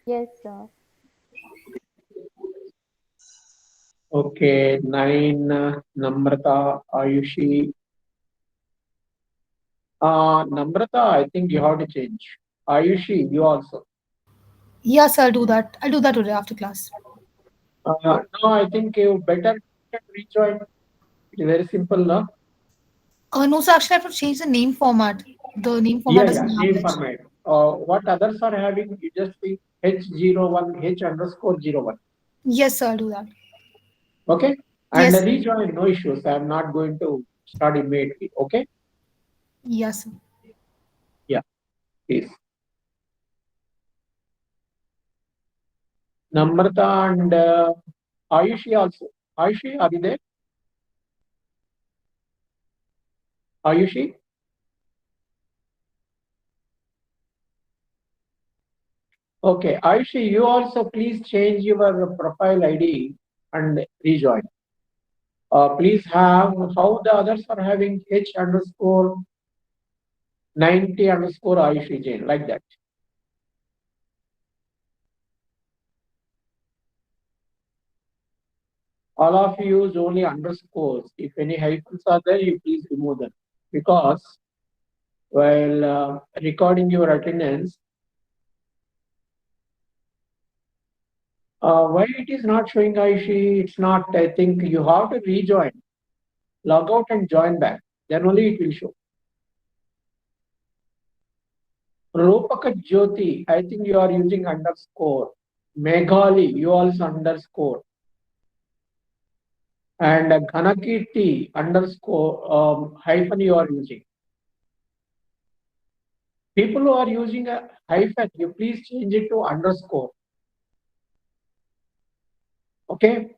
Yes, sir. Okay, 9, Namrata, Ayushi. Namrata, I think you have to change. Ayushi, you also. Yes, I'll do that. I'll do that today after class. No, I think you better rejoin. It's very simple, no? No, so actually, I have to change the name format. The name Yeah, format doesn't yeah, have name it. format. What others are having, you just see H01, H underscore 01. Yes, sir, I'll do that. Okay? And Yes, rejoin, no issues. I'm not going to start immediately. Okay? yes, sir. Yeah, please. Namrata and Ayushi also. Ayushi, are you there? Ayushi? Okay, Ayushi, you also please change your profile ID and rejoin. Please have how the others are having H underscore 90 underscore Ayushi Jain, like that. All of you use only underscores. If any hyphens are there, you please remove them. Because while recording your attendance, why it is not showing Ayushi? It's not, I think you have to rejoin, log out and join back. Then only it will show. Rupaka Jyoti, I think you are using underscore. Meghali, you also underscore. And Ghanakirti underscore hyphen you are using. People who are using a hyphen, you please change it to underscore. Okay?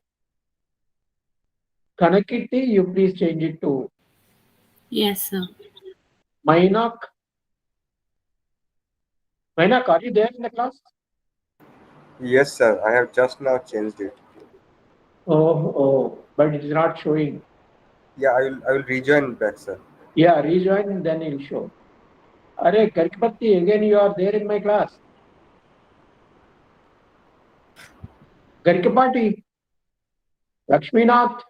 Ghanakirti, you please change it to Yes, sir. Mainak. Mainak, are you there in the class? Yes, sir. I have just now changed it. But it is not showing. Yeah, I will rejoin back, sir. Yeah, rejoin, then it will show. Are Karkipati, again you are there in my class. Garkipati, Lakshminath.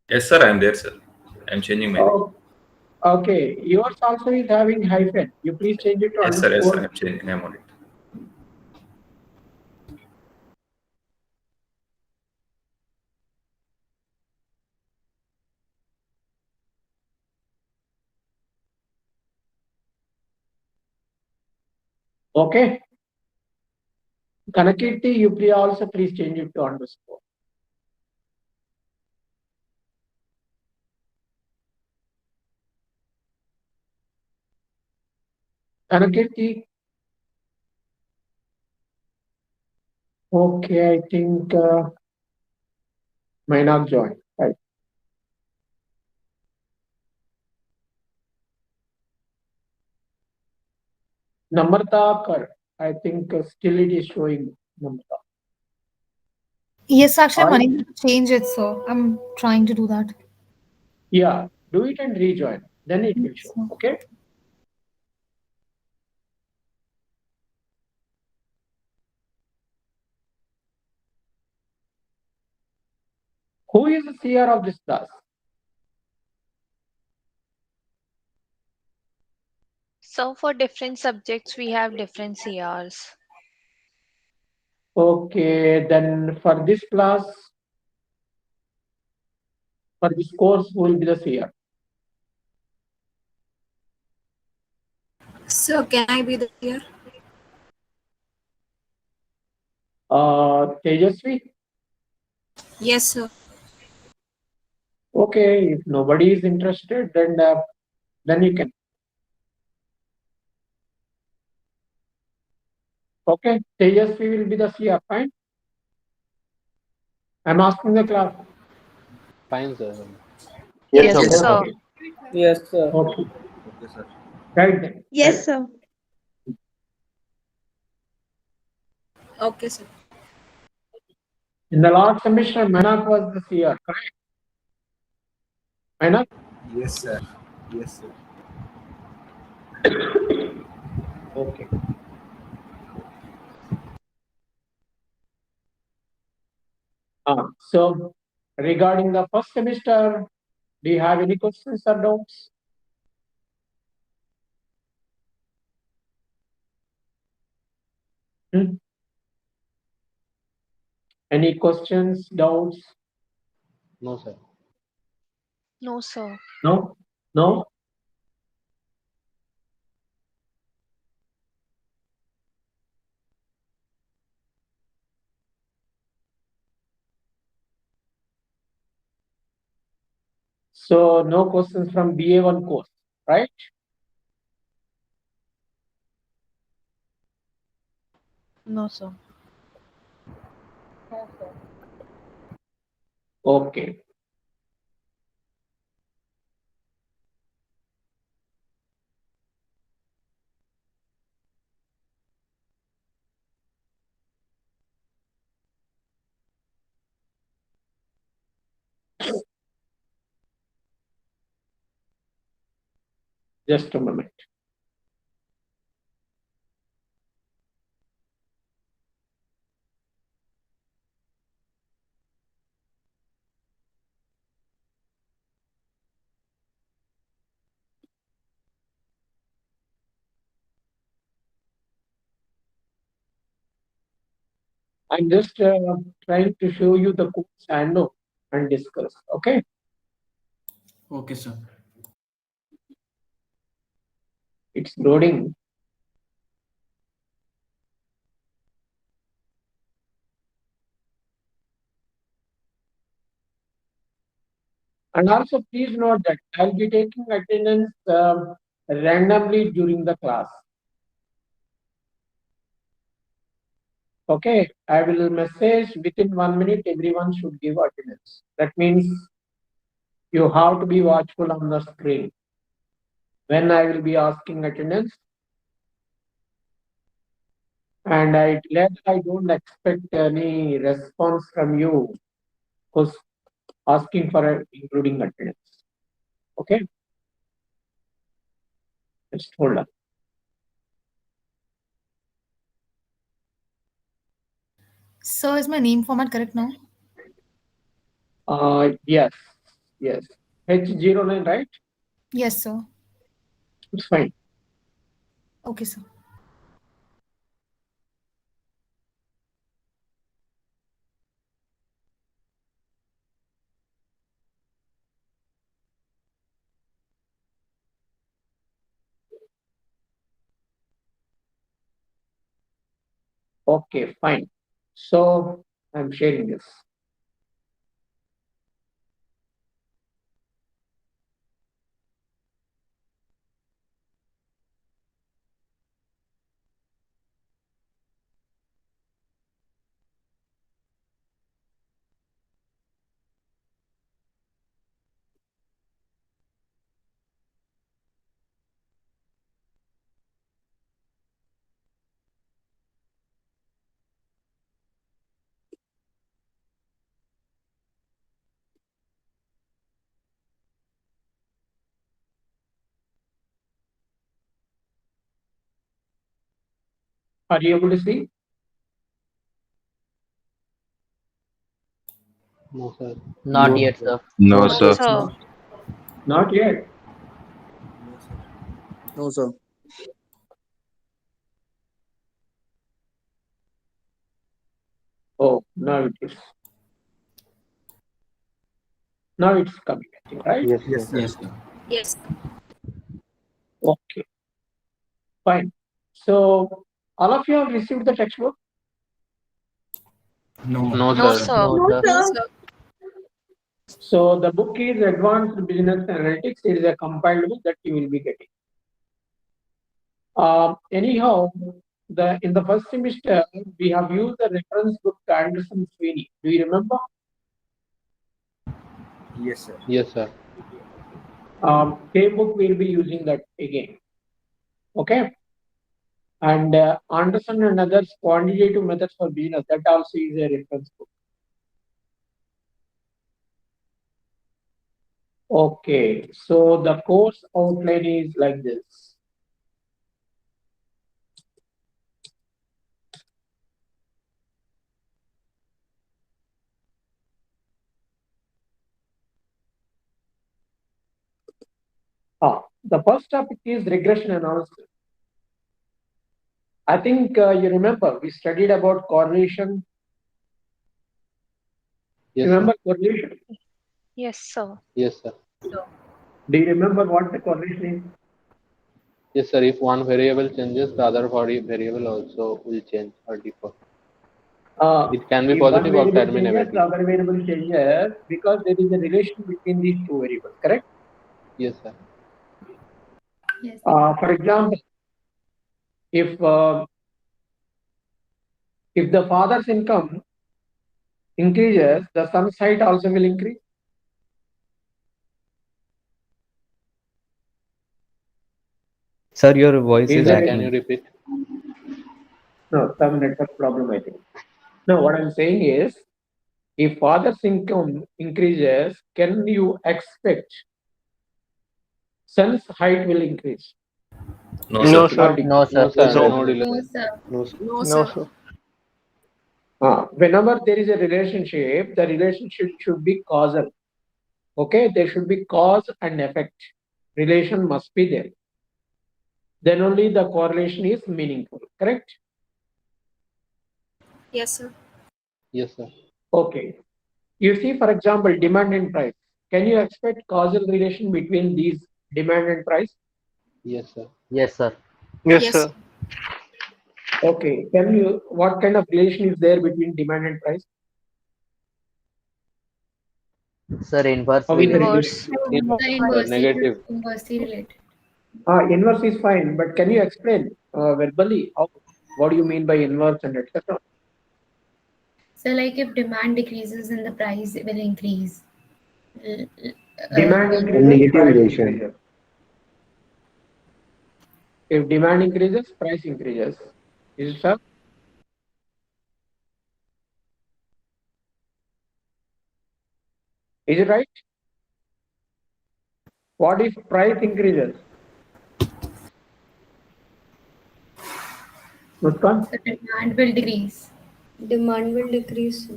Yes, sir, I'm there, sir. I'm changing my name. Oh, okay, yours also is having hyphen. You please change it to Yes, sir, underscore. I'm changing. I'm on it. Okay. Kanakirti, you please also please change it to underscore. Kanakirti, okay, I think may not join. Right. Namrata Kar, I think still it is showing Namrata. Yes, actually, I'm Or, unable to change it, so I'm trying to do that. yeah, do it and rejoin. Then it will show. So, Okay. Who is the CR of this class? So for different subjects, we have different CRs. Okay, then for this class, for this course, who will be the CR? So can I be the here? Tejasvi? Yes, sir. Okay, if nobody is interested, then you can. Okay, Tejasvi will be the CR, fine? I'm asking the class. Fine, sir. Yes, Yes, sir. Yes, sir. okay. Yes, sir. Okay, Okay, sir. right then. Yes, sir. Okay, sir. In the last semester, Manak was the CR, correct? Manak? Yes, sir. Yes, sir. Okay. So regarding the first semester, do you have any questions or doubts? Any questions, doubts? No, sir. No, sir. No? No? So no questions from BA1 course, right? No, sir. Okay. Just a moment. I'm just trying to show you the course handle and discuss. Okay. Okay, sir. It's loading. And also please note that I'll be taking attendance randomly during the class. Okay, I will message within 1 minute, everyone should give attendance. That means you have to be watchful on the screen. When I will be asking attendance, and I don't expect any response from you because asking for including attendance. Okay, just hold on. So is my name format correct now? Yes, H09, right? Yes, sir. It's fine. Okay, sir. Okay, fine. So I'm sharing this. Are you able to see? No, sir. Not No, yet, sir. sir. No, No, sir. sir. Not yet. No, sir. Oh, now it is. Now it's coming, I think, right? Yes, Yes, sir. sir. Yes, sir. Yes. Okay, fine. So all of you have received the textbook? No. No, No, sir. sir. No, sir. No, sir. So the book is Advanced Business Analytics. It is a compiled book that you will be getting. Anyhow, in the first semester, we have used the reference book Anderson Sweeney. Do you remember? Yes, sir. Yes, sir. Same book we'll be using that again. Okay. And Anderson and others quantitative methods for business, that also is a reference book. Okay, so the course outline is like this. The first topic is regression analysis. I think you remember we studied about correlation. Yes, Remember sir. correlation? Yes, sir. Yes, sir. Do you remember what the correlation is? Yes, sir. If one variable changes, the other variable also will change or differ. It can be If one positive or variable can be changes, the negative. other variable changes because there is a relation between these two variables, correct? Yes, sir. Yes. For example, if the father's income increases, the son's height also will increase. Sir, your voice Is is there Can you lagging. repeat? no some network problem? I think. No, what I'm saying is, if father's income increases, can you expect son's height will increase? No, No, sir. sir. No, No, sir. sir. No. No delay. No, sir. No, sir. No, sir. Whenever there is a relationship, the relationship should be causal. Okay, there should be cause and effect. Relation must be there. Then only the correlation is meaningful. Correct? Yes, sir. Yes, sir. Okay. You see, for example, demand and price. Can you expect causal relation between these demand and price? Yes, sir. Yes, sir. Yes, Yes, sir. Okay. Can you, what kind of relation is there between demand and price? Sir, inverse How is the Inverse. relation? The inverse. Negative. Inversely related. Inverse is fine, but can you explain verbally what do you mean by inverse and etc.? So, like if demand decreases, then the price will increase. Demand increases, price increases. If demand increases, price increases. Is it so? Is it right? What if price increases? Muskan? The demand will decrease. Demand will decrease.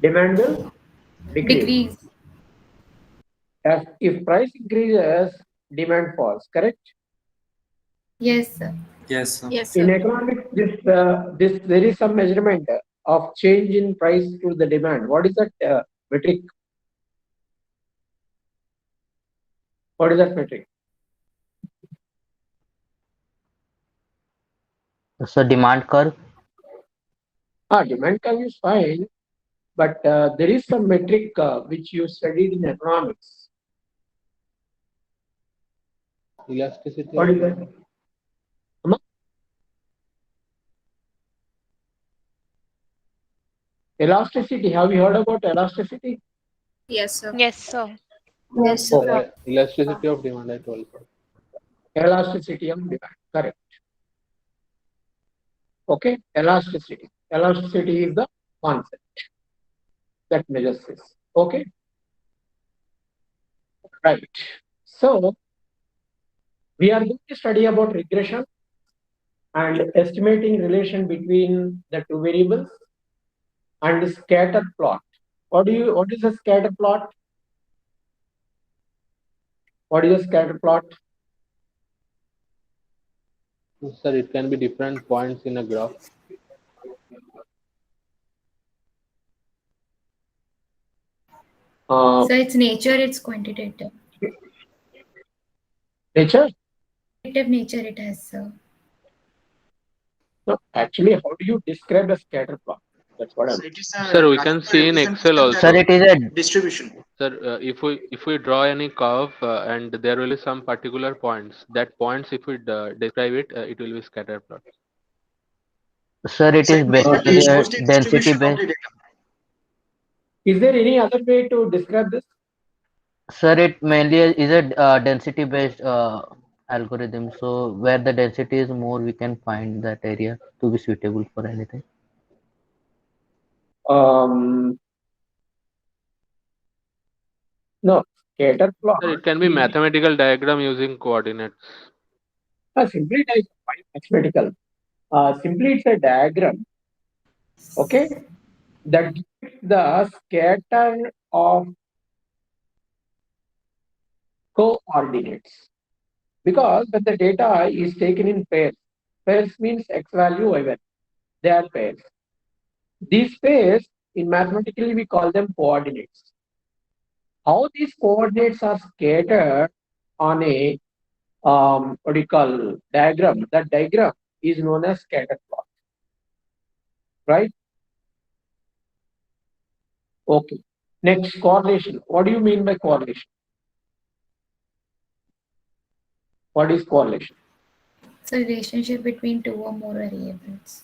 Demand will decrease. Decrease. If price increases, demand falls. Correct? Yes, sir. Yes, sir. Yes, In sir. economics, there is some measurement of change in price to the demand. What is that metric? What is that metric? So demand curve. Demand curve is fine, but there is some metric which you studied in economics. Elasticity. What is that? Elasticity. Have you heard about elasticity? Yes, sir. Yes, sir. Yes, sir. Okay. Elasticity of demand, I told. Elasticity of demand. Correct. Okay. Elasticity. Elasticity is the concept that measures this. Okay. Right. So we are going to study about regression and estimating relation between the two variables and scatter plot. What is a scatter plot? What is a scatter plot? Sir, it can be different points in a graph. So it's nature, it's quantitative. Nature? Quantitative nature it has, sir. No, actually, how do you describe a scatter plot? That's what I'm. Sir, we can see in Excel also. Sir, it is a Distribution. Sir, if we draw any curve and there will be some particular points, that points if we describe it, it will be scatter plot. sir. It is basically a density based. Is there any other way to describe this? Sir, it mainly is a density based algorithm. So where the density is more, we can find that area to be suitable for anything. No, scatter plot. Sir, it can be mathematical diagram using coordinates. Simply it is mathematical. Simply it's a diagram. Okay, that gives the scatter of coordinates. Because when the data is taken in pairs means x value, y value. They are pairs. These pairs, in mathematically, we call them coordinates. How these coordinates are scattered on a what do you call diagram? That diagram is known as scatter plot. Right? Okay. Next, correlation. What do you mean by correlation? What is correlation? It's a relationship between two or more variables.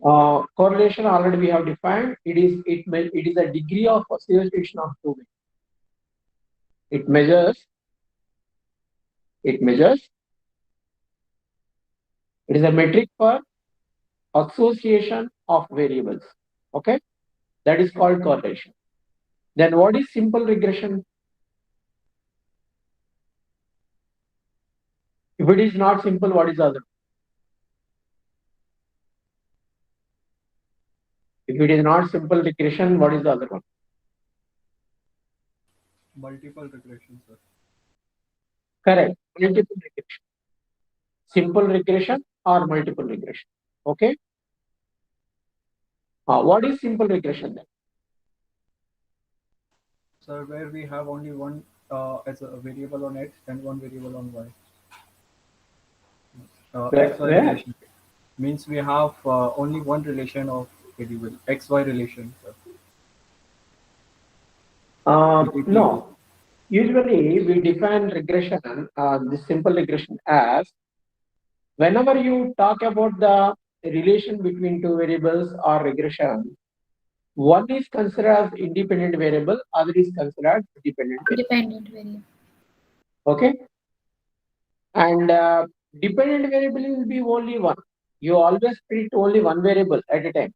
Correlation already we have defined. It is a degree of association of two. It measures. It is a metric for association of variables. Okay, that is called correlation. Then what is simple regression? If it is not simple, what is the other? If it is not simple regression, what is the other one? Multiple regression, sir. Correct. Multiple regression. Simple regression or multiple regression. Okay. What is simple regression then? Sir, where we have only one as a variable on x and one variable on y. XY Where? relation means we have only one relation of variable, XY relation, sir. No. Usually we define regression, this simple regression, as whenever you talk about the relation between two variables or regression, one is considered as independent variable, other is considered dependent variable. Dependent variable. Okay. And dependent variable will be only one. You always predict only one variable at a time,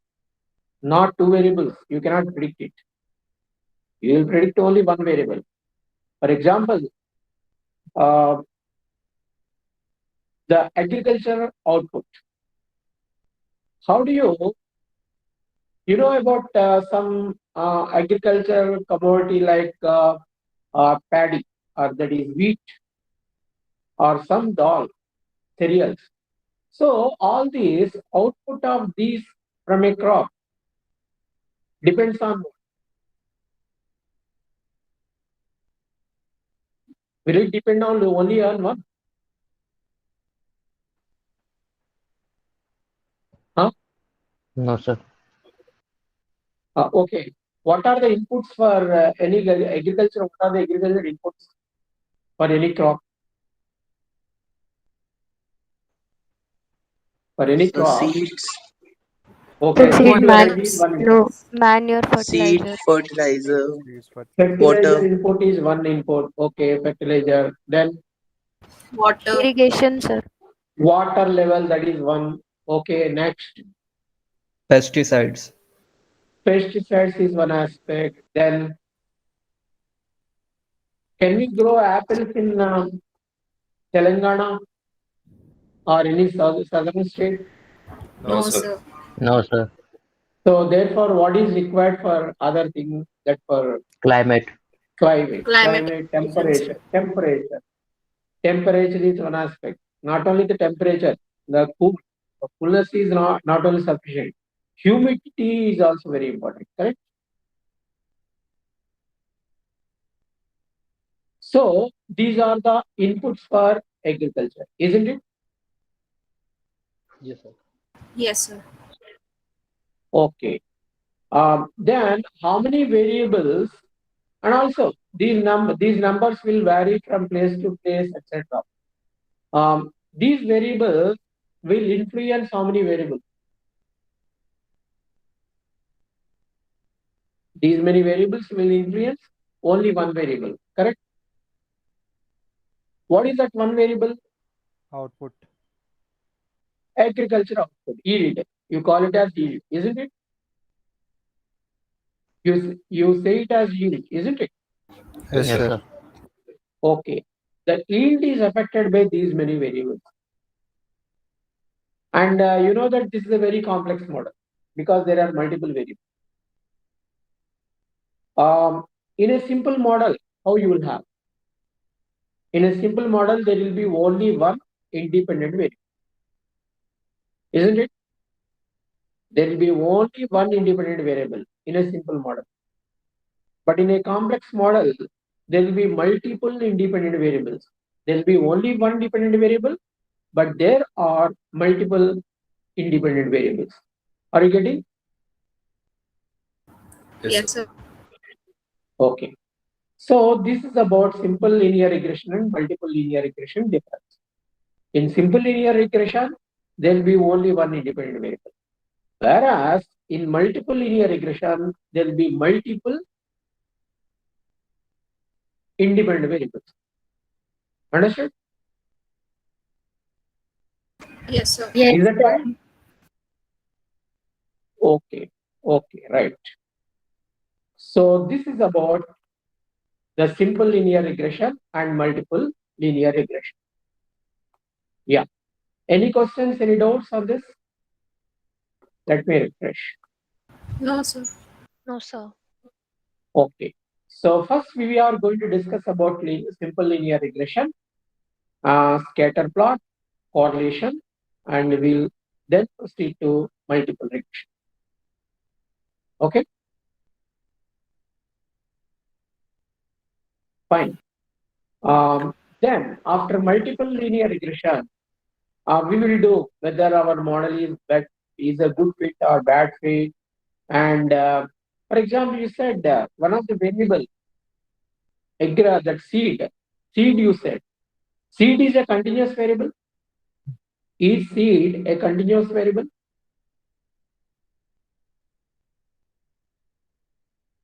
not two variables. You cannot predict it. You will predict only one variable. For example, the agricultural output. How do you know about some agricultural commodity like paddy, or that is wheat, or some dal, cereals. So all these output of these from a crop depends on, will it depend on only on one? Huh? No, sir. Okay. What are the inputs for any agriculture? What are the agricultural inputs for any crop? For any crop. Seeds, Okay. Seed Fertilizer is one input. No, manure, seed, fertilizer. fertilizer, Fertilizer water. input is one input. Okay, fertilizer. Then Water. Irrigation, sir. water level, that is one. Okay, next. Pesticides. Pesticides is one aspect. Then can we grow apples in Telangana or any southern state? No, sir. No, sir. So therefore, what is required for other things? That for Climate. climate, temperature. Temperature is one aspect. Not only the temperature, the coolness is not only sufficient. Humidity is also very important, correct? So these are the inputs for agriculture, isn't it? Yes, sir. Yes, sir. Okay. Then how many variables, and also these numbers will vary from place to place, etc. These variables will influence how many variables? These many variables will influence only one variable, correct? What is that one variable? Output. Agriculture output, yield. You call it as yield, isn't it? You say it as yield, isn't it? Yes, Yes, sir. sir. Okay. The yield is affected by these many variables. And you know that this is a very complex model because there are multiple variables. In a simple model, how you will have? In a simple model, there will be only one independent variable. Isn't it? There will be only one independent variable in a simple model. But in a complex model, there will be multiple independent variables. There will be only one dependent variable, but there are multiple independent variables. Are you getting? Yes, sir. Okay. So this is about simple linear regression and multiple linear regression difference. In simple linear regression, there will be only one independent variable. Whereas in multiple linear regression, there will be multiple independent variables. Understood? Yes, sir. Yes. Is that fine? Okay. Okay, right. So this is about the simple linear regression and multiple linear regression. Yeah. Any questions, any doubts on this? Let me refresh. No, sir. No, sir. Okay. So first we are going to discuss about simple linear regression, scatter plot, correlation, and we'll then proceed to multiple regression. Okay. Fine. Then after multiple linear regression, we will do whether our model is a good fit or bad fit. And for example, you said one of the variable, that seed you said, seed is a continuous variable. Is seed a continuous variable?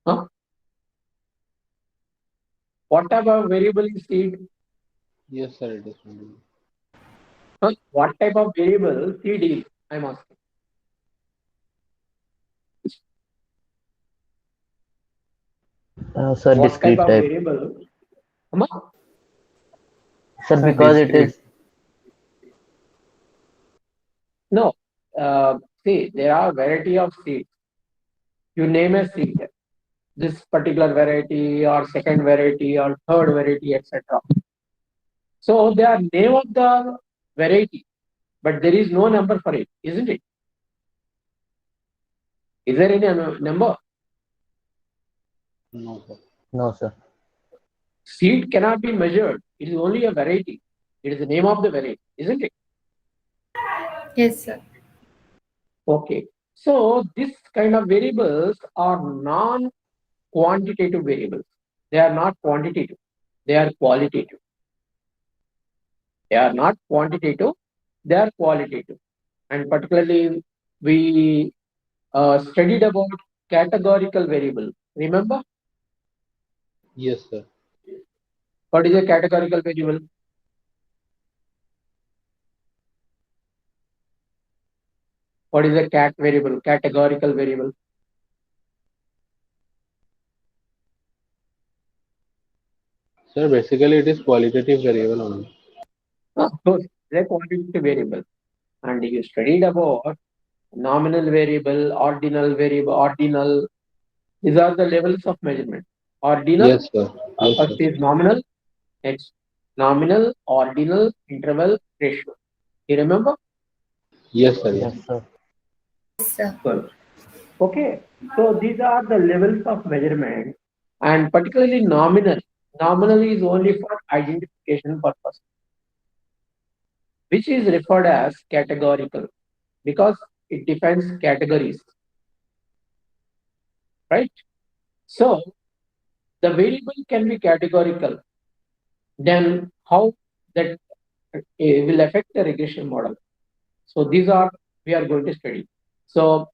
Huh? What type of variable is seed? Yes, sir, it is. Huh? What type of variable seed is? I'm asking. Sir, What discrete type of type. variable? Sir, because it is. No. See, there are variety of seeds. You name a seed, this particular variety or second variety or third variety, etc. So they are name of the variety, but there is no number for it, isn't it? Is there any number? No, sir. No, sir. Seed cannot be measured. It is only a variety. It is the name of the variety, isn't it? Yes, sir. Okay. So this kind of variables are non-quantitative variables. They are not quantitative. They are qualitative. They are not quantitative. They are qualitative. And particularly, we studied about categorical variable. Remember? Yes, sir. What is a categorical variable? What is a cat variable? Categorical variable. Sir, basically it is qualitative variable only. Of course, it's a quantitative variable. And you studied about nominal variable, ordinal variable, ordinal. These are the levels of measurement. Ordinal, Yes, sir. Yes, first sir. is nominal, next nominal, ordinal, interval, ratio. You remember? Yes, sir. Yes. Yes, sir. Yes, sir. Good. Okay. So these are the levels of measurement, and particularly nominal. Nominal is only for identification purpose, which is referred as categorical because it defines categories. Right? So the variable can be categorical. Then how that will affect the regression model? So these are we are going to study. So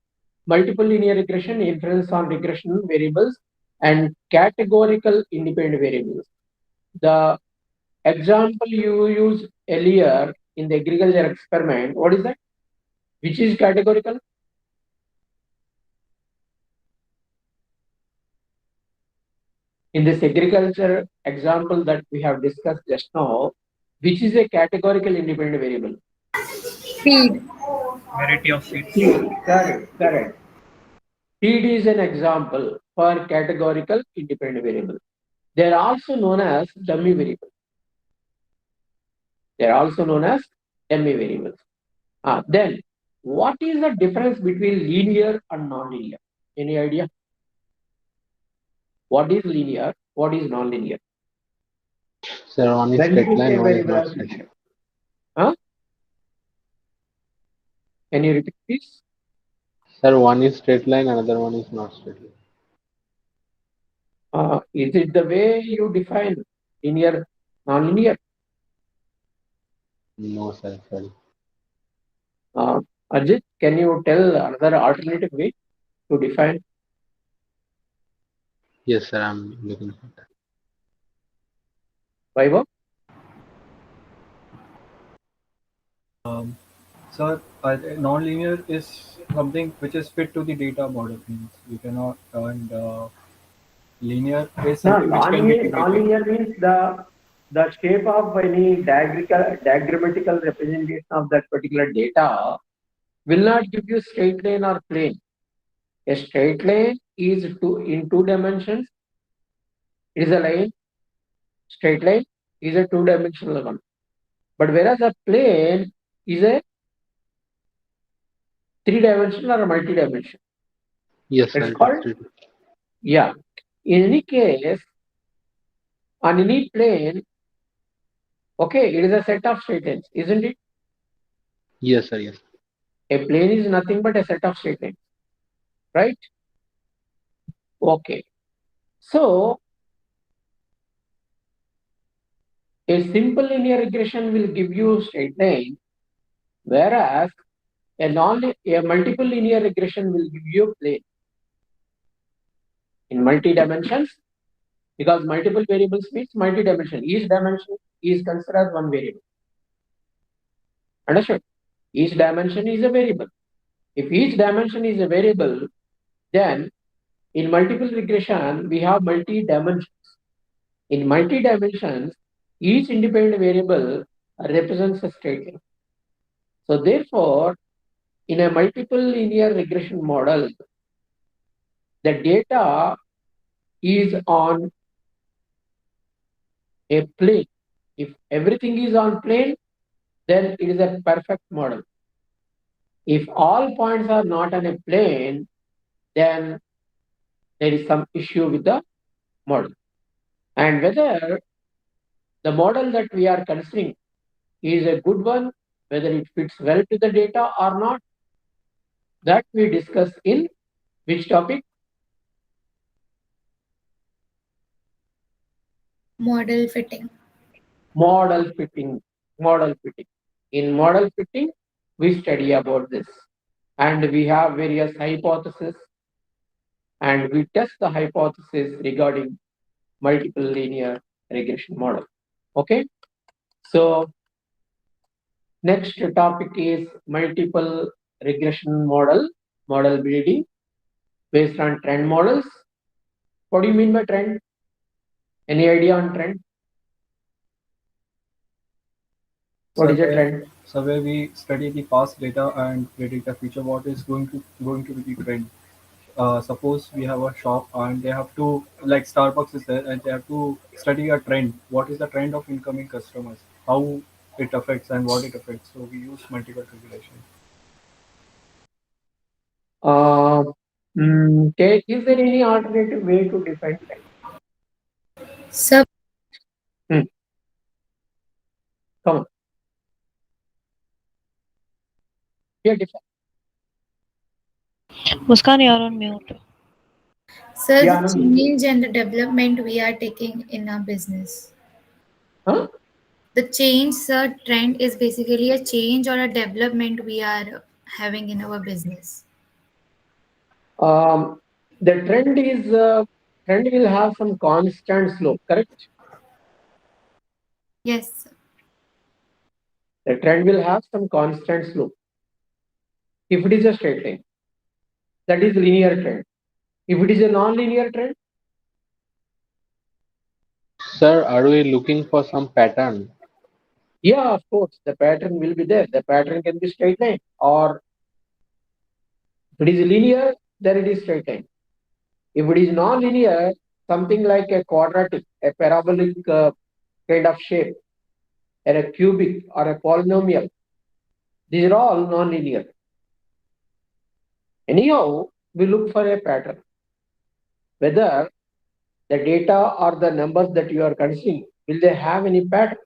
multiple linear regression, inference on regression variables, and categorical independent variables. The example you used earlier in the agriculture experiment, what is that? Which is categorical? In this agriculture example that we have discussed just now, which is a categorical independent variable? Seed. Variety of seeds. Seed. Correct. Correct. Seed is an example for categorical independent variable. They are also known as dummy variables. They are also known as dummy variables. Then, what is the difference between linear and nonlinear? Any idea? What is linear? What is nonlinear? Sir, one is When straight you line, say one is variable not as straight linear. line. Can you repeat please? Sir, one is straight line, another one is not straight line. Is it the way you define linear, nonlinear? No, sir, sorry. Ajit, can you tell another alternative way to define? Yes, sir, I'm looking for that. Vaibhav? Sir, non-linear is something which is fit to the data model. Means we cannot, and linear is No, something which can be created. nonlinear means the shape of any diagrammatical representation of that particular data will not give you straight line or plane. A straight line is in two dimensions. It is a line. Straight line is a two-dimensional one. But whereas a plane is a three-dimensional or multi-dimensional. Yes, sir. It's It called, is yeah. In any case, on any plane, okay, it is a set of straight lines, isn't it? Yes, sir, yes. A plane is nothing but a set of straight lines, right? Okay. So, a simple linear regression will give you straight line, whereas a multiple linear regression will give you a plane. In multi-dimensions, because multiple variables means multi-dimension. Each dimension is considered as one variable. Understood? Each dimension is a variable. If each dimension is a variable, then in multiple regression, we have multi-dimensions. In multi-dimensions, each independent variable represents a straight line. So therefore, in a multiple linear regression model, the data is on a plane. If everything is on plane, then it is a perfect model. If all points are not on a plane, then there is some issue with the model. And whether the model that we are considering is a good one, whether it fits well to the data or not, that we discuss in which topic? Model fitting. Model fitting. Model fitting. In model fitting, we study about this. And we have various hypotheses, and we test the hypothesis regarding multiple linear regression model. Okay. So next topic is multiple regression model building based on trend models. What do you mean by trend? Any idea on trend? What is a trend? So where we study the past data and predict the future, what is going to be the trend. Suppose we have a shop and they have to, like Starbucks is there, and they have to study a trend. What is the trend of incoming customers? How it affects and what it affects. So we use multiple regression. Okay. Is there any alternative way to define trend? Sir, Come on. Yeah, define. Muskan, you're on mute. sir, Yeah, the Anand. change and the development we are taking in our business. Huh? The change, sir, trend is basically a change or a development we are having in our business. The trend will have some constant slope, correct? Yes, sir. The trend will have some constant slope. If it is a straight line, that is linear trend. If it is a non-linear trend, Sir, are we looking for some pattern? yeah, of course, the pattern will be there. The pattern can be straight line, or if it is linear, then it is straight line. If it is non-linear, something like a quadratic, a parabolic kind of shape, or a cubic or a polynomial, these are all non-linear. Anyhow, we look for a pattern. Whether the data or the numbers that you are considering, will they have any pattern?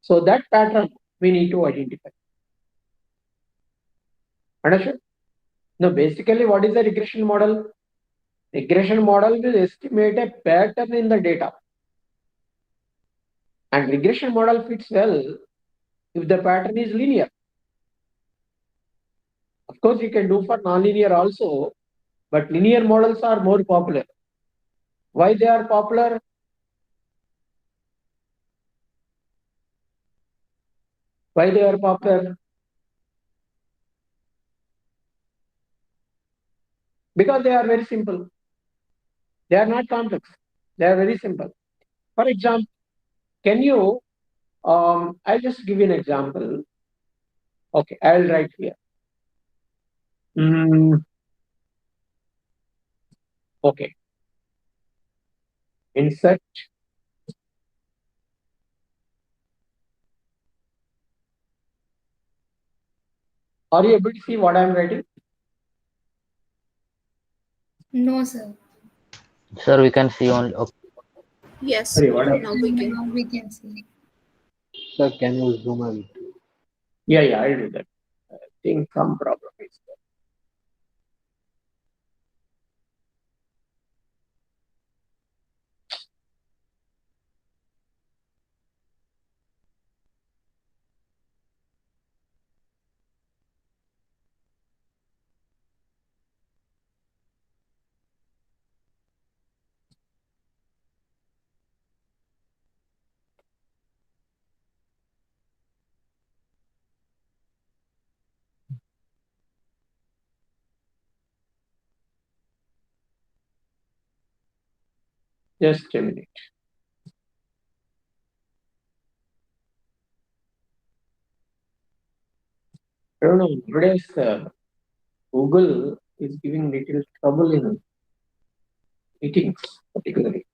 So that pattern we need to identify. Understood? Now, basically, what is the regression model? Regression model will estimate a pattern in the data. And regression model fits well if the pattern is linear. Of course, you can do for nonlinear also, but linear models are more popular. Why they are popular? Why they are popular? Because they are very simple. They are not complex. They are very simple. For example, can you, I'll just give you an example. Okay, I'll write here. Okay. Insert. Are you able to see what I'm writing? No, sir. Sir, we can see only. Okay. Yes. Sorry, what Now we can. Now we can see. Sir, can you zoom a bit? Yeah, I'll do that. I think some problem is there. Just a minute. I don't know, nowadays Google is giving little trouble in meetings, particularly.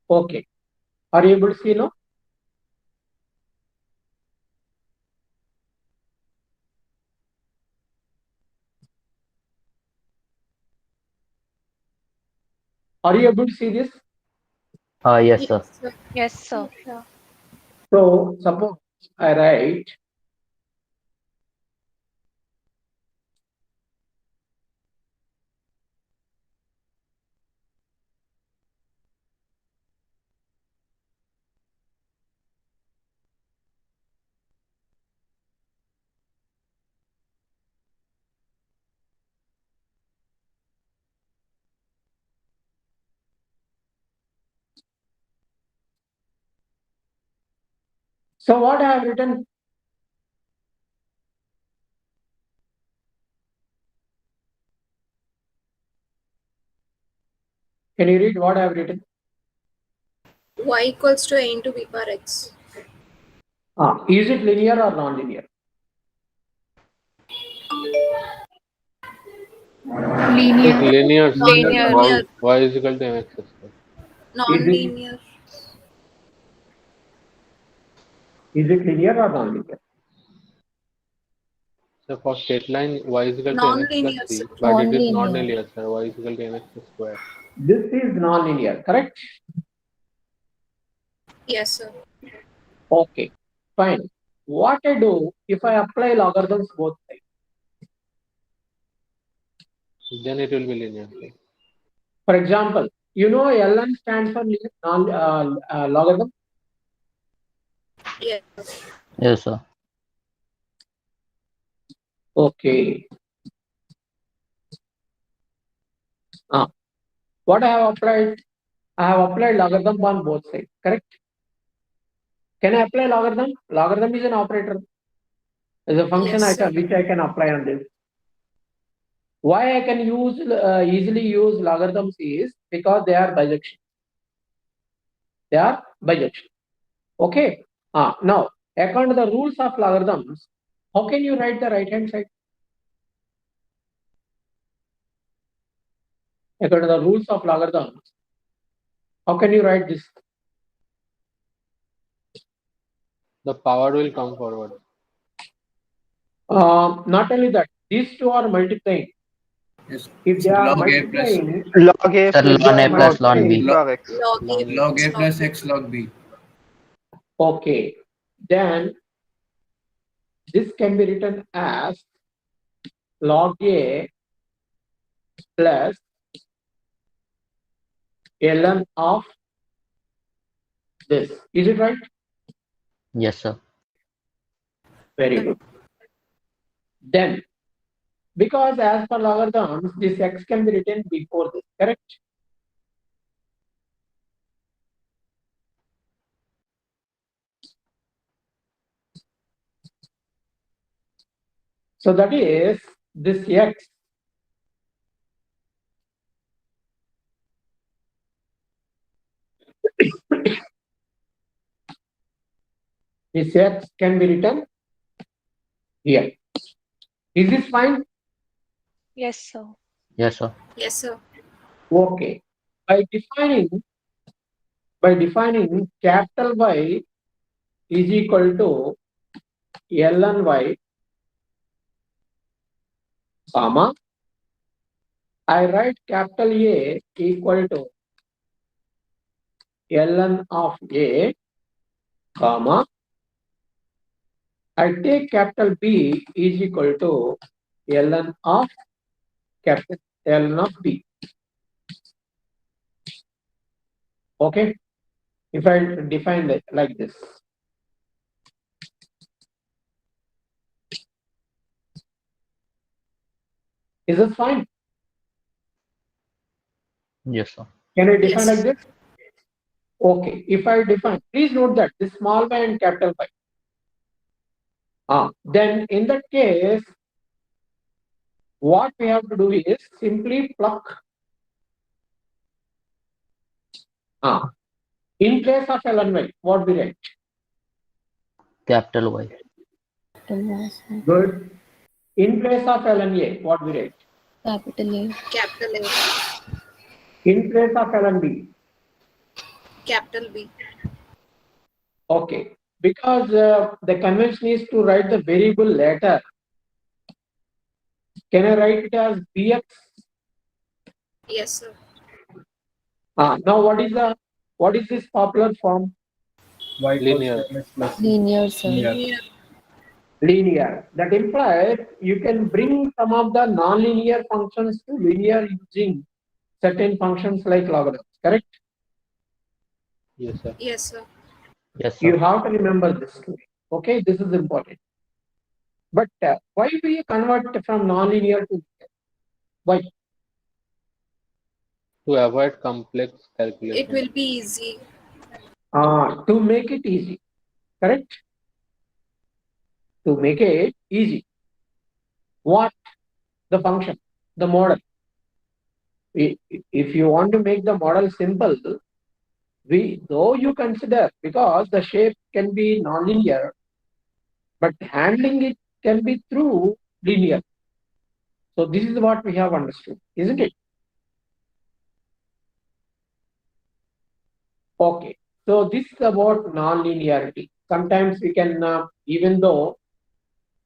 Okay. Are you able to see now? Are you able to see this? Yes, sir. Yes, sir. So suppose I write so what I have written? Can you read what I have written? Y equals to A into B bar X. Is it linear or non-linear? Linear. Linear. Sir. Linear. Y is equal to mx square. Non-linear. Is it linear or non-linear? So for straight line, y is equal to mx Non-linear, plus c, sir. but it is Non-linear. non-linear, sir. Y is equal to mx square. This is non-linear, correct? Yes, sir. Okay, fine. What I do if I apply logarithms both sides? Then it will be linear. Sir. For example, you know ln stands for logarithm. Yes. Yes, sir. Okay. What I have applied? I have applied logarithm on both sides, correct? Can I apply logarithm? Logarithm is an operator. Is a function Yes, sir. which I can apply on this. Why I can easily use logarithms is because they are bijection. They are bijection. Okay. Now according to the rules of logarithms, how can you write the right hand side? According to the rules of logarithms, how can you write this? The power will come forward. Not only that, these two are multiplying. Yes. If they are Log A plus multiplying, Log A Sir, plus ln A plus log ln B. log X. log A plus X log B. okay, then this can be written as log A plus ln of this. Is it right? Yes, sir. Very good. Then, because as per logarithms, this x can be written before this, correct? So that is this x this x can be written here. Is this fine? Yes, sir. Yes, sir. Yes, sir. Okay. By defining capital Y is equal to ln y, comma, I write capital A equal to ln of A, comma, I take capital B is equal to ln of capital ln of B. Okay, if I define it like this. Is this fine? Yes, sir. Can I define Yes. like this? Okay, if I define, please note that this small y and capital Y. Then in that case, what we have to do is simply pluck. In place of ln y, what we write? Capital Y. Good. In place of ln A, what we write? Capital A. Capital A. In place of ln B. Capital B. Okay. Because the convention is to write the variable later. Can I write it as bx? Yes, sir. Now what is this popular form? Y equals Linear. to mx plus Linear, sir. linear. Linear. That implies you can bring some of the non-linear functions to linear using certain functions like logarithms. Correct? Yes, sir. Yes, sir. Yes, You sir. have to remember this too. Okay, this is important. But why do you convert from non-linear to linear? Why? To avoid complex It calculation. will be easy. To make it easy. Correct? To make it easy. What? The function, the model. If you want to make the model simple, though you consider, because the shape can be non-linear, but handling it can be through linear. So this is what we have understood, isn't it? Okay. So this is about non-linearity. Sometimes we can, even though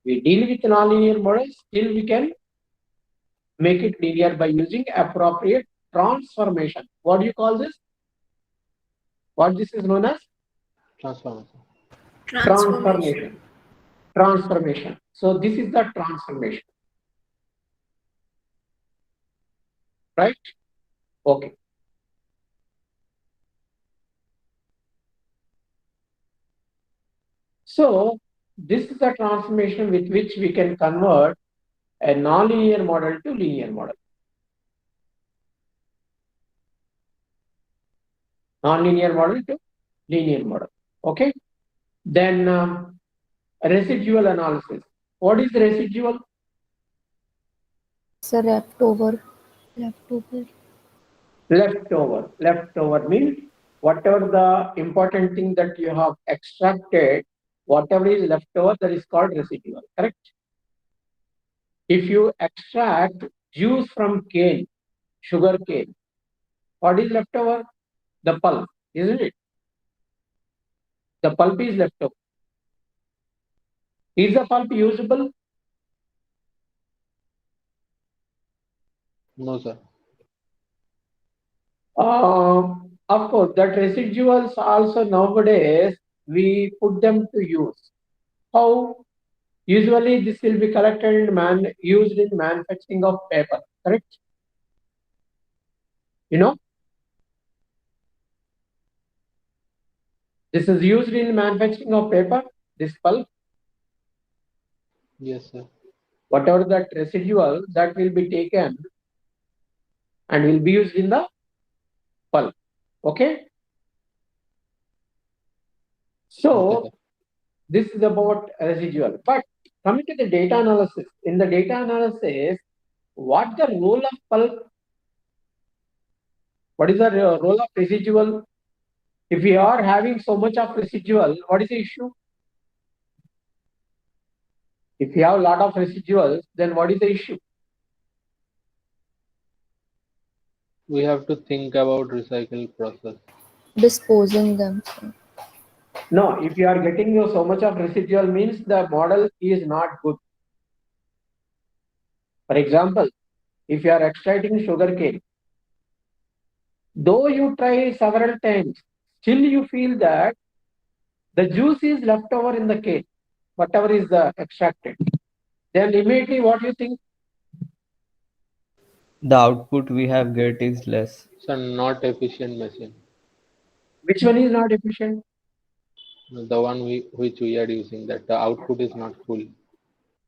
we deal with non-linear models, still we can make it linear by using appropriate transformation. What do you call this? What this is known as? Transformation. Transformation. Transformation. So this is the transformation. Right? Okay. So this is the transformation with which we can convert a non-linear model to linear model. Non-linear model to linear model. Okay. Then residual analysis. What is residual? Sir, leftover. Leftover. Leftover. Leftover means whatever the important thing that you have extracted, Whatever is left over, that is called residual, correct? If you extract juice from cane, sugar cane, what is left over? The pulp, isn't it? The pulp is left over. Is the pulp usable? No, sir. Of course, that residuals also nowadays we put them to use. How? Usually this will be collected and used in manufacturing of paper, correct? You know? This is used in manufacturing of paper, this pulp. Yes, sir. Whatever that residual, that will be taken and will be used in the pulp. Okay? So, Okay, this is about residual. But coming to the data analysis, in the data analysis, what the role of pulp? What is the role of residual? If we are having so much of residual, what is the issue? If you have a lot of residuals, then what is the issue? we have to think about recycle process. Disposing them. No, if you are getting so much of residual means the model is not good. For example, if you are extracting sugar cane, though you try several times, still you feel that the juice is left over in the cane, whatever is extracted. Then immediately what you think? The output we have get is less. It's a not efficient machine. Which one is not efficient? The one which we are using, that the output is not full.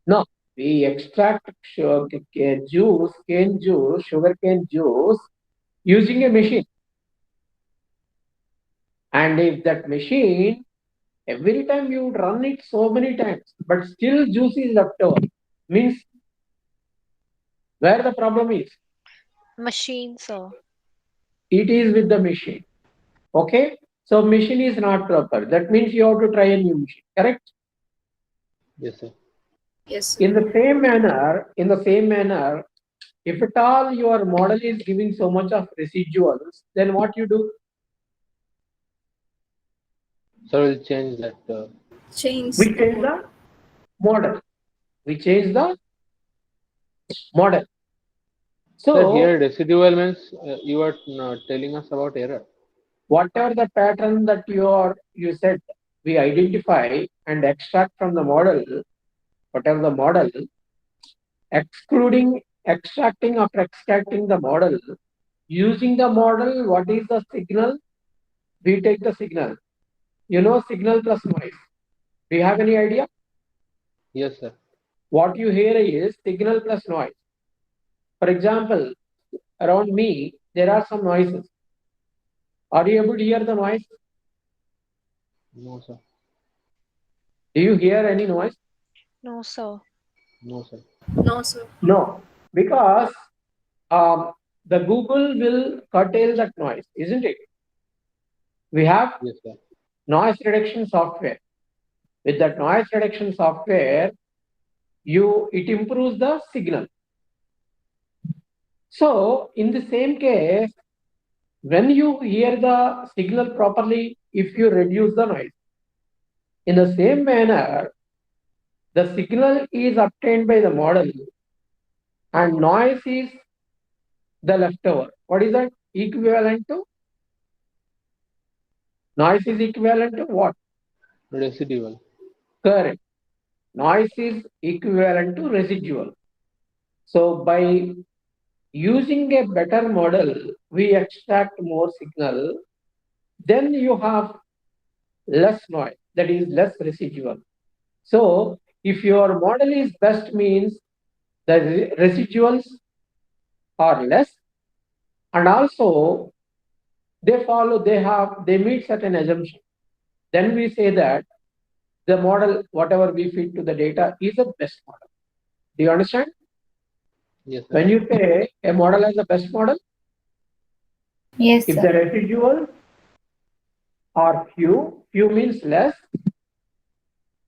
No, we extract cane juice, sugar cane juice using a machine. And if that machine, every time you run it so many times, but still juice is left over, means where the problem is? Machine, sir. It is with the machine. Okay? So machine is not proper. That means you have to try a new machine, correct? Yes, sir. Yes. In the same manner, if at all your model is giving so much of residuals, then what you do? So we'll change that. Change We change the model. We change the model. Sir, So here residual means you are telling us about error. whatever the pattern that you said, we identify and extract from the model, whatever the model, extracting after extracting the model, using the model, what is the signal? We take the signal. You know, signal plus noise. Do you have any idea? Yes, sir. What you hear is signal plus noise. For example, around me, there are some noises. Are you able to hear the noise? No, sir. Do you hear any noise? No, sir. No, sir. No, sir. No, because the Google will curtail that noise, isn't it? We have Yes, sir. noise reduction software. With that noise reduction software, it improves the signal. So in the same case, when you hear the signal properly, if you reduce the noise, in the same manner, the signal is obtained by the model and noise is the leftover. What is that equivalent to? Noise is equivalent to what? Residual. Correct. Noise is equivalent to residual. So by using a better model, we extract more signal, then you have less noise, that is less residual. So if your model is best means the residuals are less, and also they meet certain assumptions. Then we say that the model, whatever we feed to the data, is the best model. Do you understand? Yes, sir. When you say a model is the best model, Yes, if sir. the residuals are few means less,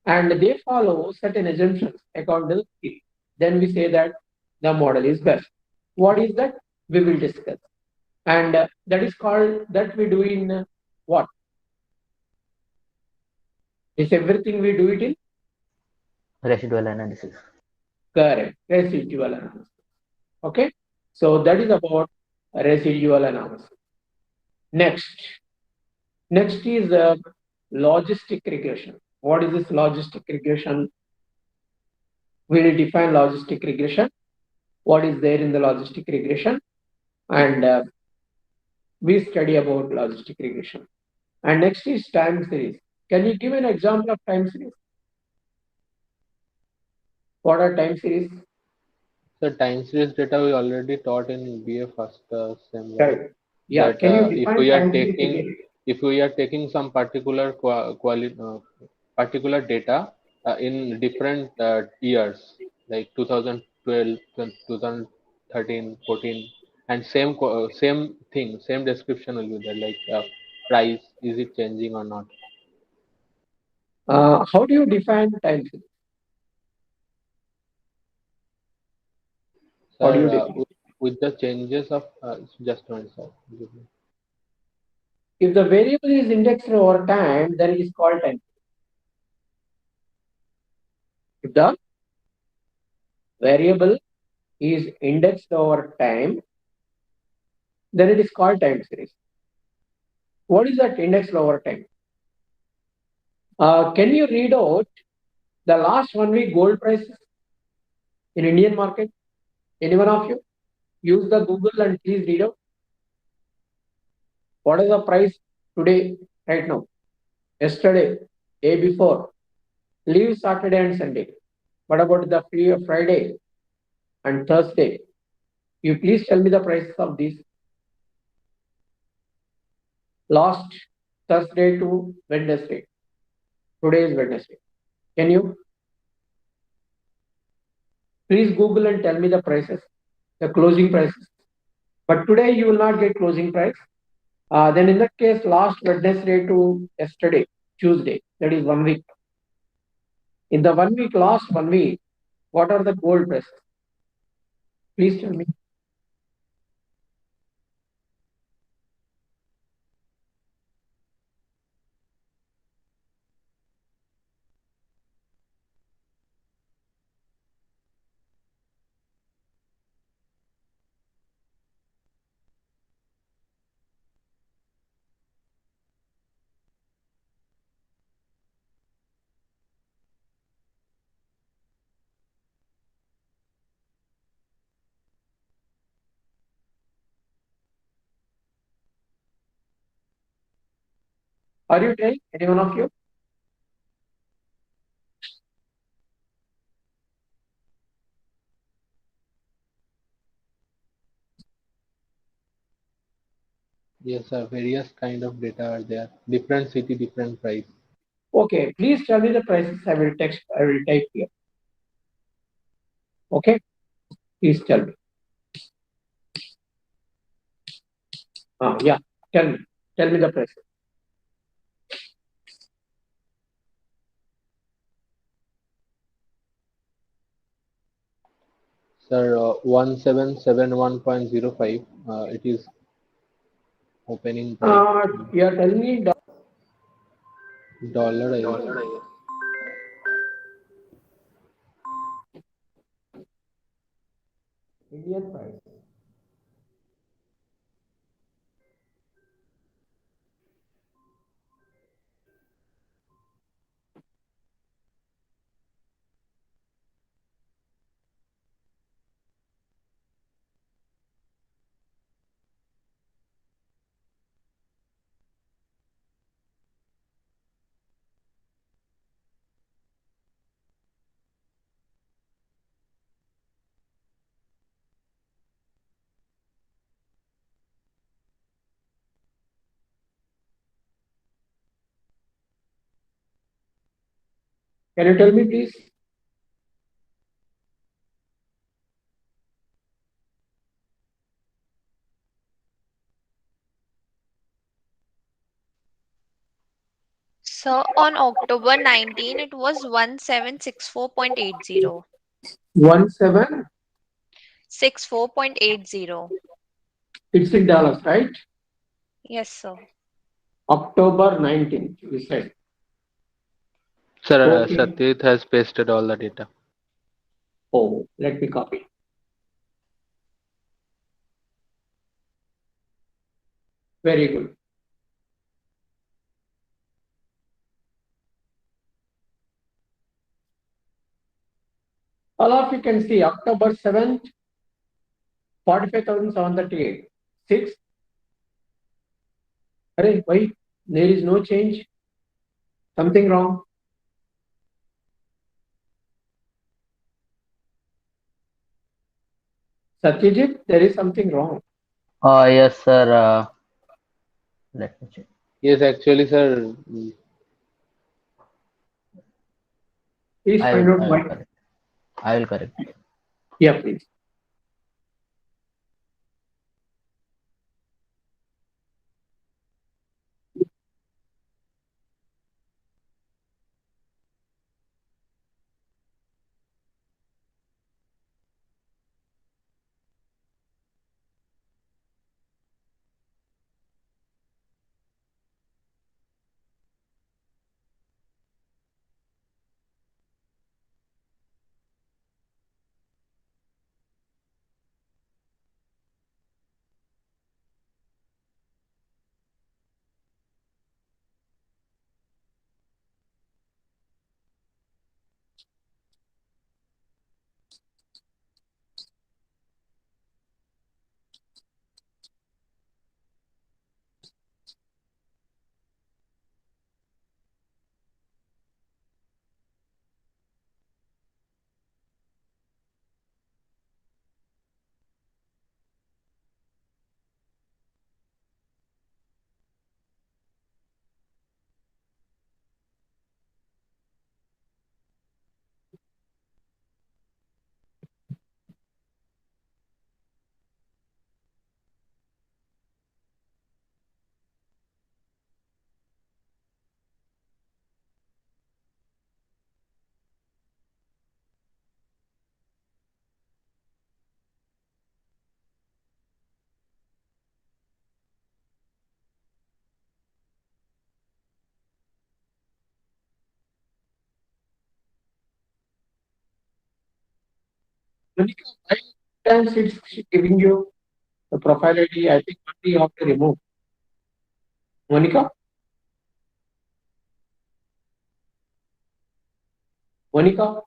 and they follow certain assumptions according to it. Then we say that the model is best. What is that? We will discuss. And that is called, that we do in what? Is everything we do it in? Residual analysis. Correct. Residual analysis. Okay. So that is about residual analysis. Next is logistic regression. What is this logistic regression? We will define logistic regression. What is there in the logistic regression? And we study about logistic regression. And next is time series. Can you give an example of time series? What are time series? So time series data we already taught in BA first sem, right? Right. Yeah. That Can you if define we are time series taking again? if we are taking some particular particular data in different years, like 2012, 2013, 14, and same thing, same description will be there, like price, is it changing or not? How do you define time series? How do you Sir, define? with the changes of just one sir. If the variable is indexed over time, then it is called time. If the variable is indexed over time, then it is called time series. What is that indexed over time? Can you read out the last 1 week gold prices in Indian market? Any one of you? Use the Google and please read out. What is the price today, right now? Yesterday, day before. Leave Saturday and Sunday. What about the free of Friday and Thursday? You please tell me the prices of these. Last Thursday to Wednesday. Today is Wednesday. Can you please Google and tell me the prices, the closing prices? But today you will not get closing price. Then in that case, last Wednesday to yesterday, Tuesday, that is 1 week. In the 1 week, last 1 week, what are the gold prices? Please tell me. Are you telling any one of you? Yes, sir. Various kind of data are there. Different city, different price. Okay, please tell me the prices. I will type here. Okay, please tell me. Yeah, tell me the prices. Sir, 1771.05. It is opening price. You are telling me Dollar, I guess. Indian price. Can you tell me, please? So on October 19, it was 1764.80. 17, 64.80. it's in dollars, right? Yes, sir. October 19th, you said. Sir, Okay. Satyajit has pasted all the data. Oh, let me copy. Very good. All of you can see October 7th, 45,738. 6. Array, why? There is no change. Something wrong. Satyajit, there is something wrong. Yes, sir. Let me check. Yes, actually, sir. Please I find will, out I will why. correct. I will correct. Yeah, please. Monica, why times it's giving you the profile ID? I think only you have to remove. Monica? Monica?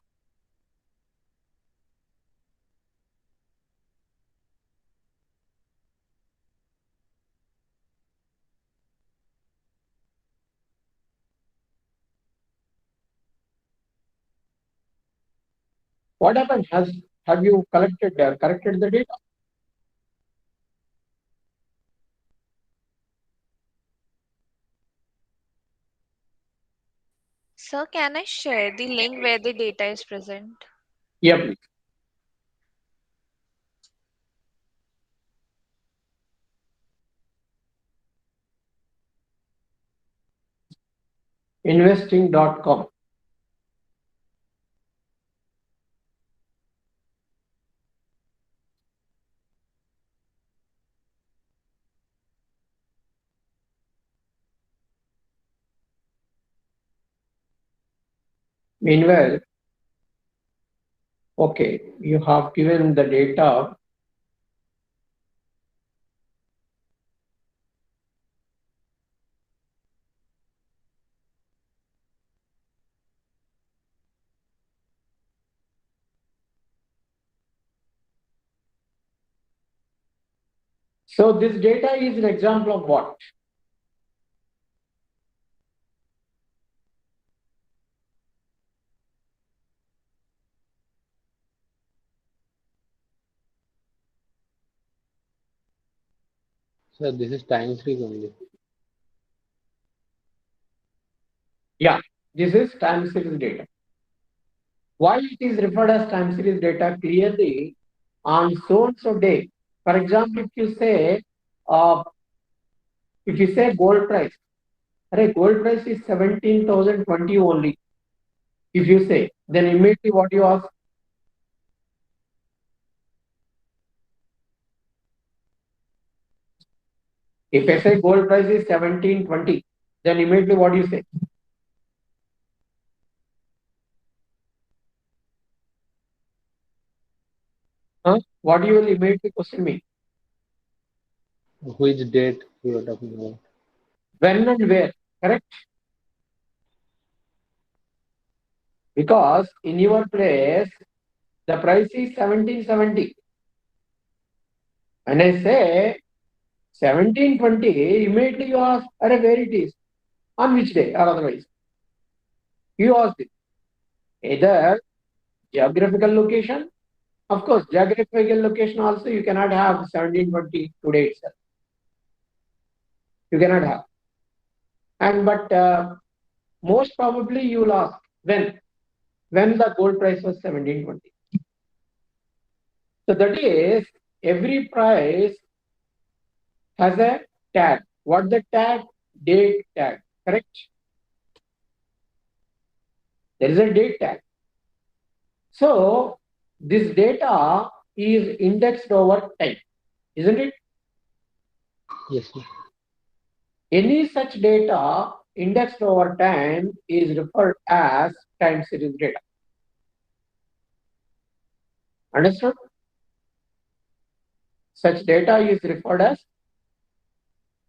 What happened? Have you corrected the data? Sir, can I share the link where the data is present? Yeah, please. Investing.com. Meanwhile, okay, you have given the data. So this data is an example of what? Sir, this is time series only. Yeah, this is time series data. Why it is referred as time series data? Clearly, on so and so day. For example, if you say gold price, Array, gold price is 17,020 only. If you say, then immediately what you ask? If I say gold price is 1720, then immediately what do you say? What you will immediately question me? Which date you are talking about? When and where, correct? Because in your place, the price is 1770. When I say 1720, immediately you ask, where it is, on which day or otherwise. You ask it. Either geographical location, of course, geographical location also you cannot have 1720 today itself. You cannot have. And but most probably you will ask when the gold price was 1720. So that is, every price has a tag. What the tag? Date tag, correct? There is a date tag. So this data is indexed over time, isn't it? Yes, sir. Any such data indexed over time is referred as time series data. Understood? Such data is referred as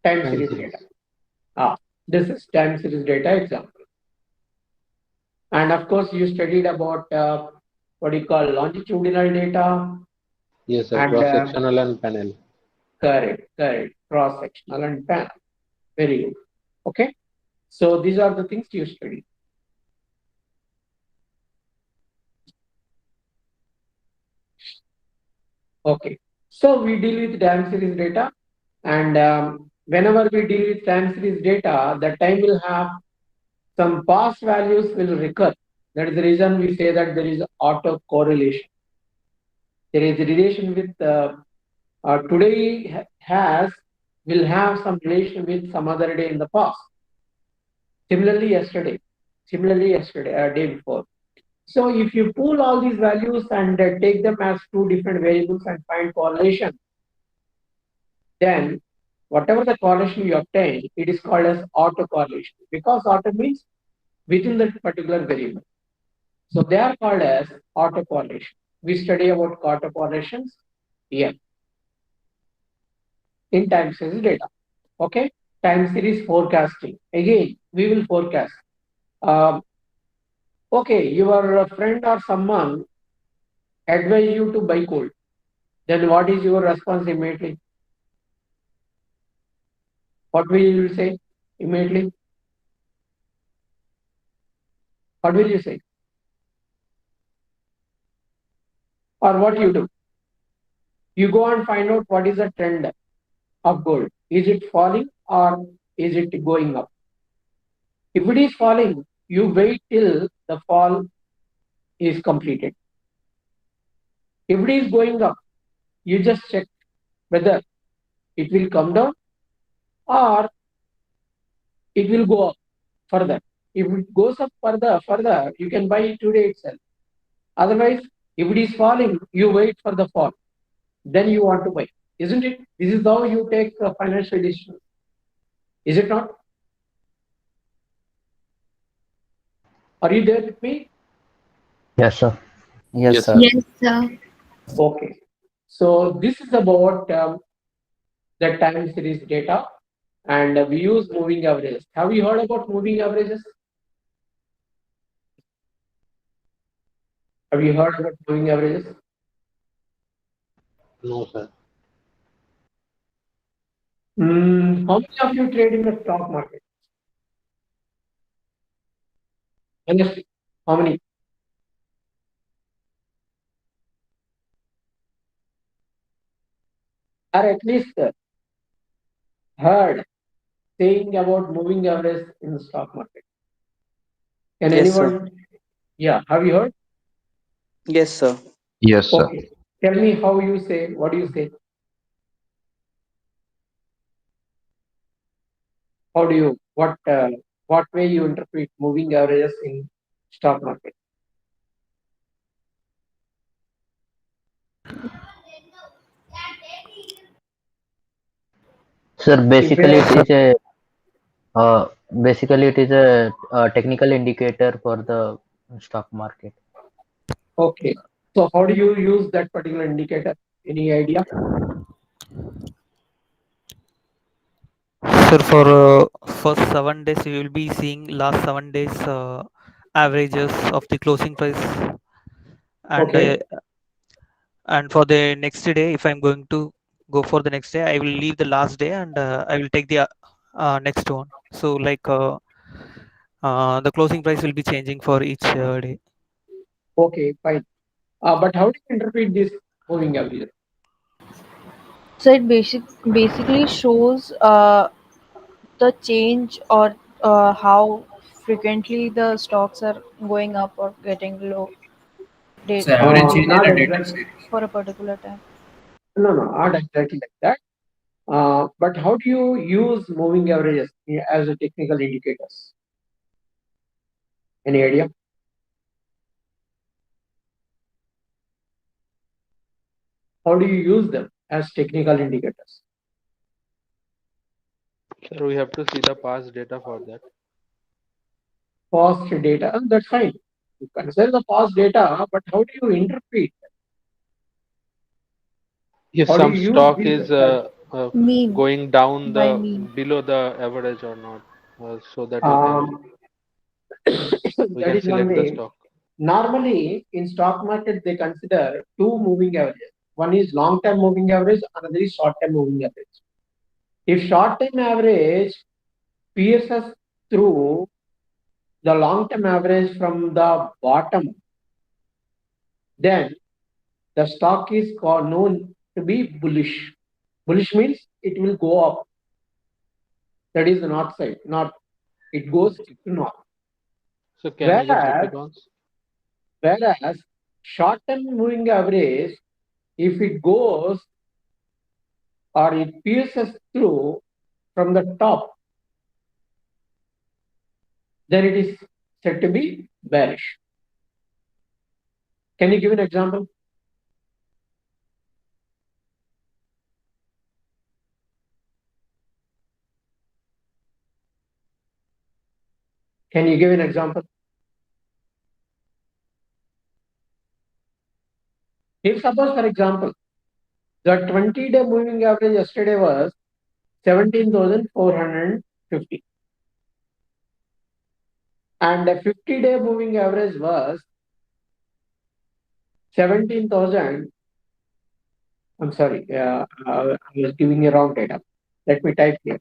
time series data. This is time series data example. And of course, you studied about what you call longitudinal data. Yes, sir. And, Cross-sectional and panel. Correct. Cross-sectional and panel. Very good. Okay. So these are the things you study. Okay. So we deal with time series data, and whenever we deal with time series data, the time will have some past values will recur. That is the reason we say that there is auto correlation. There is a relation with today will have some relation with some other day in the past. Similarly, yesterday, day before. So if you pool all these values and take them as two different variables and find correlation, then whatever the correlation you obtain, it is called as autocorrelation, because auto means within that particular variable. So they are called as autocorrelation. We study about autocorrelations here in time series data. Okay, time series forecasting. Again, we will forecast. Okay, your friend or someone advise you to buy gold. Then what is your response immediately? What will you say immediately? What will you say? Or what you do? You go and find out what is the trend of gold. Is it falling or is it going up? If it is falling, you wait till the fall is completed. If it is going up, you just check whether it will come down or it will go up further. If it goes up further, you can buy it today itself. Otherwise, if it is falling, you wait for the fall. Then you want to buy, isn't it? This is how you take a financial decision. Is it not? Are you there with me? Yes, sir. Yes, sir. Yes, sir. Okay. So this is about the time series data, and we use moving averages. Have you heard about moving averages? Have you heard about moving averages? No, sir. How many of you trade in the stock market? Honestly, how many? Or at least heard saying about moving average in the stock market? Can Yes, sir. anyone? Yeah, have you heard? Yes, sir. Yes, sir. Okay. Tell me how you say, what do you say? What what way you interpret moving averages in stock market? Sir, If a, basically it is a technical indicator for the stock market. okay, so how do you use that particular indicator? Any idea? Sir, for first 7 days, you will be seeing last 7 days averages of the closing price, and Okay. for the next day, if I'm going to go for the next day, I will leave the last day and I will take the next one. So like the closing price will be changing for each day. Okay, fine. But how do you interpret this moving average? So it basically shows the change or how frequently the stocks are going up or getting low It's date average change in Not a data exactly. series. for a particular time. No, not exactly like that. But how do you use moving averages as a technical indicators? Any idea? How do you use them as technical indicators? Sir, we have to see the past data for that. Past data, that's fine. You consider the past data, but how do you interpret? If How do some you use stock these? is Mean going down by the mean. below the average or not, so that Um, we that can is one select the way. stock. Normally, in stock market, they consider two moving averages. One is long-term moving average, another is short-term moving average. If short-term average pierces through the long-term average from the bottom, then the stock is known to be bullish. Bullish means it will go up. That is the north side. North. It goes to north. So can you just Whereas, repeat once? whereas short-term moving average, if it goes or it pierces through from the top, then it is said to be bearish. Can you give an example? Can you give an example? If suppose, for example, the 20-day moving average yesterday was 17,450 and the 50-day moving average was 17,000. I'm sorry, I was giving you wrong data. Let me type here.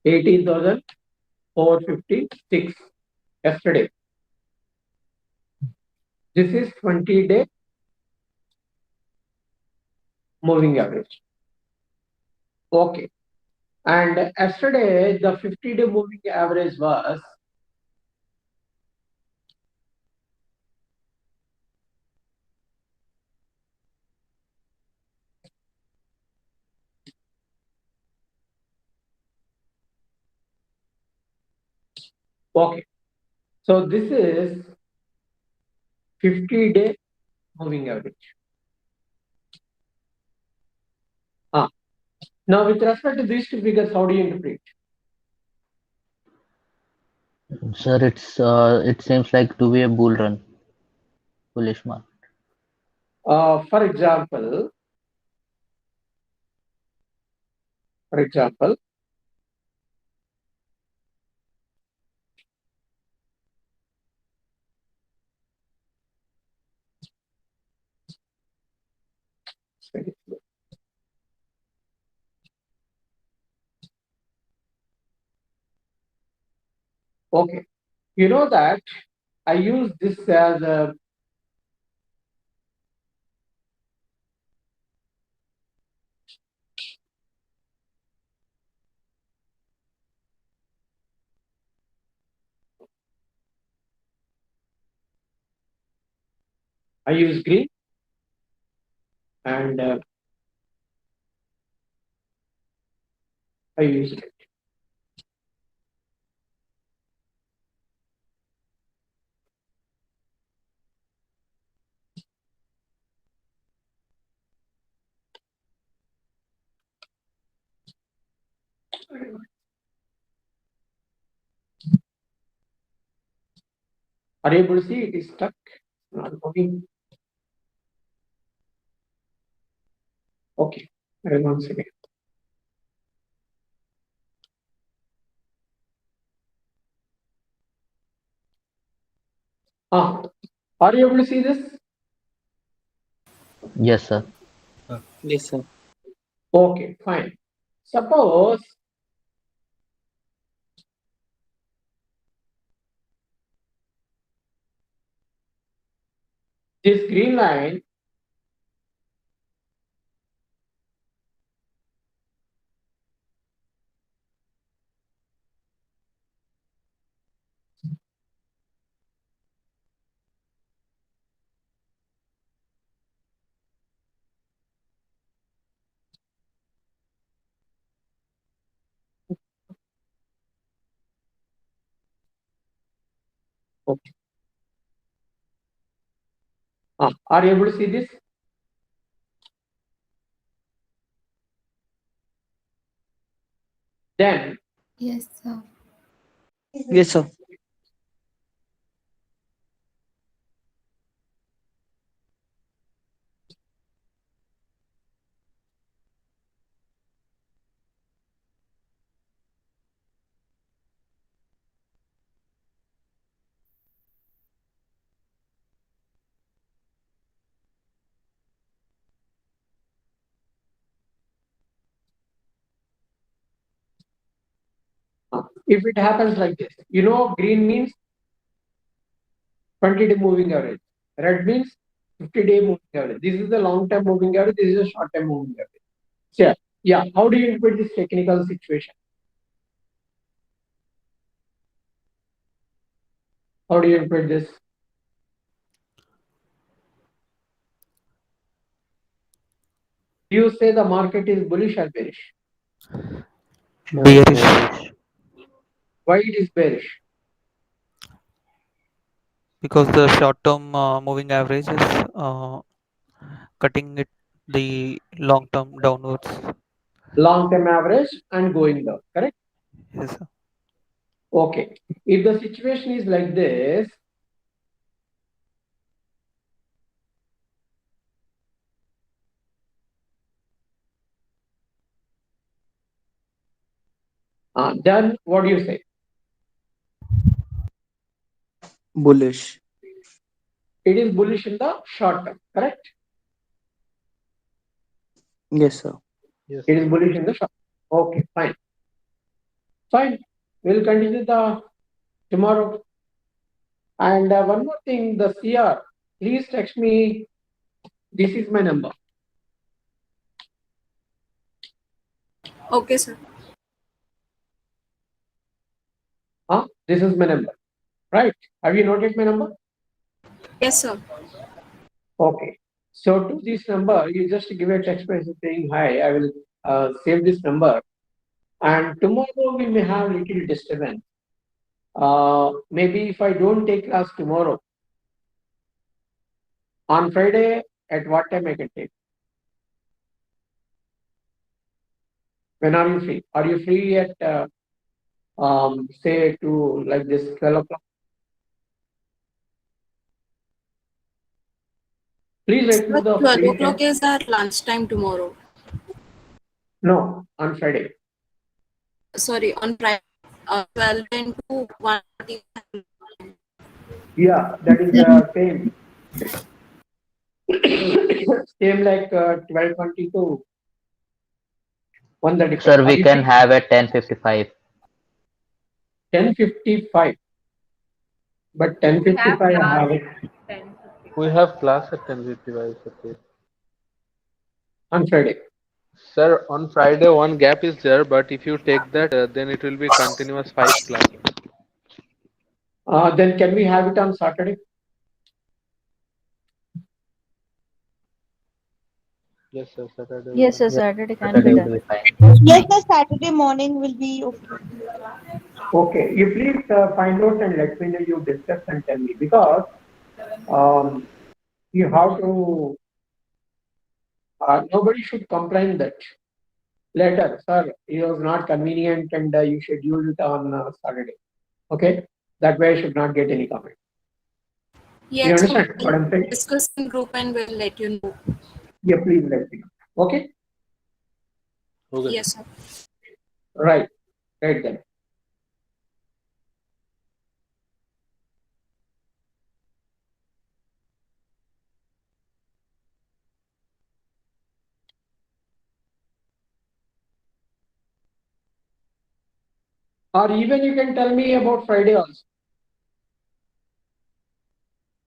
18,456 yesterday. This is 20-day moving average. Okay. And yesterday, the 50-day moving average was okay. So this is 50-day moving average. Now, with respect to these two figures, how do you interpret? Sir, it seems like to be a bull run, bullish market. For example, okay, you know that I use this as a I use green, and I use red. Are you able to see it is stuck? Not moving. Okay, one second. Are you able to see this? Yes, sir. Yes, sir. Okay, fine. Suppose this green line okay. Are you able to see this? Then Yes, sir. Yes, sir. if it happens like this, green means 20-day moving average. Red means 50-day moving average. This is the long-term moving average. This is a short-term moving average. So, yeah, how do you interpret this technical situation? How do you interpret this? Do you say the market is bullish or bearish? Bearish. Why it is bearish? Because the short-term moving average is cutting it the long-term downwards. Long-term average and going down, correct? Yes, sir. Okay. If the situation is like this, then what do you say? Bullish. It is bullish in the short term, correct? Yes, sir. Yes. It is bullish in the short. Okay, fine. Fine. We'll continue the tomorrow. And one more thing, the CR, please text me. This is my number. Okay, sir. This is my number. Right? Have you noted my number? Yes, sir. Okay. So to this number, you just give a text message saying, hi, I will save this number. And tomorrow we may have little disturbance. Maybe if I don't take class tomorrow, on Friday, at what time I can take? When are you free? Are you free at, say, to like this 12 o'clock? Please write to But the 12 free o'clock time. is our lunchtime tomorrow. No, on Friday. Sorry, on Friday, 12 into 1. Yeah, that is same. Same like 12:22. 1:35. Sir, we can have at 10:55. 10:55. But 10:55 I have it We have class at 10:55. Okay. on Friday. Sir, on Friday one gap is there, but if you take that, then it will be continuous 5 classes. Then can we have it on Saturday? Yes, sir. Saturday. Yes, sir, Yeah, Saturday can be Saturday will done. be fine. Yes, the Saturday morning will be okay. Okay, you please find out and let me know you discuss and tell me, because um, you have to, nobody should complain that later, sir, it was not convenient and you scheduled it on Saturday. Okay, that way I should not get any comment. You Yes, understand what I'm saying? discuss in group and we'll let you know. Yeah, please let me know. Okay, Okay. Yes, sir. right, right then. Or even you can tell me about Friday also.